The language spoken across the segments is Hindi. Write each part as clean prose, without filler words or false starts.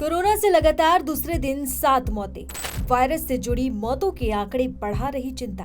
कोरोना से लगातार दूसरे दिन 7 मौतें। वायरस से जुड़ी मौतों के आंकड़े बढ़ा रही चिंता।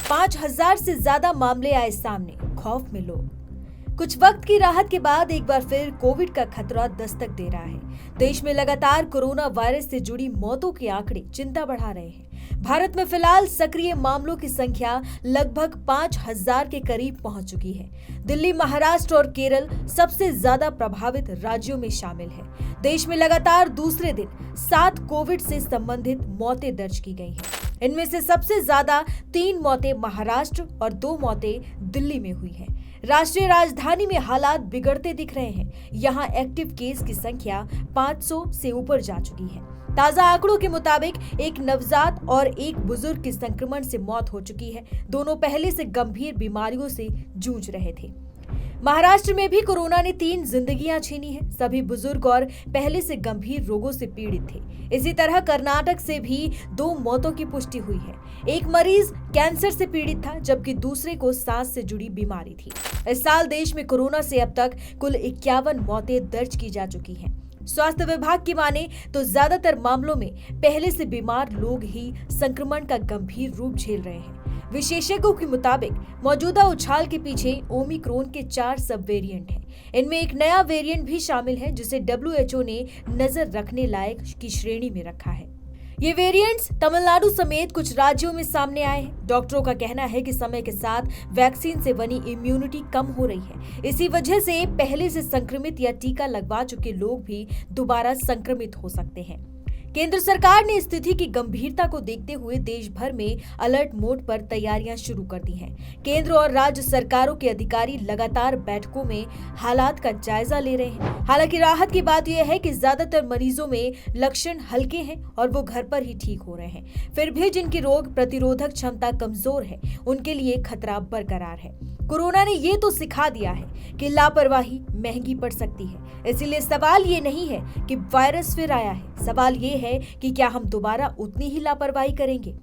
5,000 से ज्यादा मामले आए सामने, खौफ में लोग। कुछ वक्त की राहत के बाद एक बार फिर कोविड का खतरा दस्तक दे रहा है। देश में लगातार कोरोना वायरस से जुड़ी मौतों के आंकड़े चिंता बढ़ा रहे हैं। भारत में फिलहाल सक्रिय मामलों की संख्या लगभग 5,000 के करीब पहुंच चुकी है। दिल्ली, महाराष्ट्र और केरल सबसे ज्यादा प्रभावित राज्यों में शामिल है। देश में लगातार दूसरे दिन 7 कोविड से संबंधित मौतें दर्ज की गई हैं। इनमें से सबसे ज्यादा 3 मौतें महाराष्ट्र और 2 मौतें दिल्ली में हुई हैं। राष्ट्रीय राजधानी में हालात बिगड़ते दिख रहे हैं। यहां एक्टिव केस की संख्या 500 से ऊपर जा चुकी है। ताजा आंकड़ों के मुताबिक एक नवजात और एक बुजुर्ग की संक्रमण से मौत हो चुकी है। दोनों पहले से गंभीर बीमारियों से जूझ रहे थे। महाराष्ट्र में भी कोरोना ने 3 जिंदगियां छीनी हैं। सभी बुजुर्ग और पहले से गंभीर रोगों से पीड़ित थे। इसी तरह कर्नाटक से भी 2 मौतों की पुष्टि हुई है। एक मरीज कैंसर से पीड़ित था, जबकि दूसरे को सांस से जुड़ी बीमारी थी। इस साल देश में कोरोना से अब तक कुल 51 मौतें दर्ज की जा चुकी हैं। स्वास्थ्य विभाग की माने तो ज्यादातर मामलों में पहले से बीमार लोग ही संक्रमण का गंभीर रूप झेल रहे हैं। विशेषज्ञों के मुताबिक मौजूदा उछाल के पीछे ओमिक्रॉन के 4 सब वेरिएंट हैं। इनमें एक नया वेरिएंट भी शामिल है, जिसे WHO ने नजर रखने लायक की श्रेणी में रखा है। ये वेरिएंट्स तमिलनाडु समेत कुछ राज्यों में सामने आए हैं। डॉक्टरों का कहना है कि समय के साथ वैक्सीन से बनी इम्यूनिटी कम हो रही है। इसी वजह से पहले से संक्रमित या टीका लगवा चुके लोग भी दोबारा संक्रमित हो सकते हैं। केंद्र सरकार ने स्थिति की गंभीरता को देखते हुए देश भर में अलर्ट मोड पर तैयारियां शुरू कर दी हैं। केंद्र और राज्य सरकारों के अधिकारी लगातार बैठकों में हालात का जायजा ले रहे हैं। हालांकि राहत की बात यह है कि ज्यादातर मरीजों में लक्षण हल्के हैं और वो घर पर ही ठीक हो रहे हैं। फिर भी जिनकी रोग प्रतिरोधक क्षमता कमजोर है, उनके लिए खतरा बरकरार है। कोरोना ने ये तो सिखा दिया है कि लापरवाही महंगी पड़ सकती है। इसीलिए सवाल ये नहीं है कि वायरस फिर आया है, सवाल ये है कि क्या हम दोबारा उतनी ही लापरवाही करेंगे।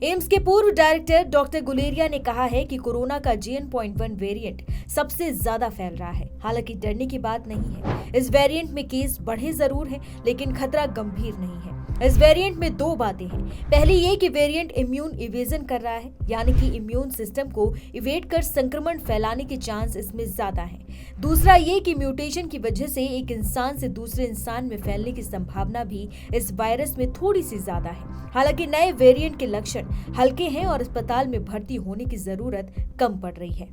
एम्स के पूर्व डायरेक्टर डॉक्टर गुलेरिया ने कहा है कि कोरोना का JN.1 वेरिएंट सबसे ज्यादा फैल रहा है। हालांकि डरने की बात नहीं है। इस वेरिएंट में केस बढ़े जरूर हैं, लेकिन खतरा गंभीर नहीं है। इस वेरिएंट में 2 बातें हैं। पहली ये कि वेरिएंट इम्यून इवेजन कर रहा है, यानी कि इम्यून सिस्टम को इवेट कर संक्रमण फैलाने के चांस इसमें ज्यादा हैं। दूसरा ये कि म्यूटेशन की वजह से एक इंसान से दूसरे इंसान में फैलने की संभावना भी इस वायरस में थोड़ी सी ज्यादा है। हालांकि नए वेरिएंट के लक्षण हल्के हैं और अस्पताल में भर्ती होने की जरूरत कम पड़ रही है।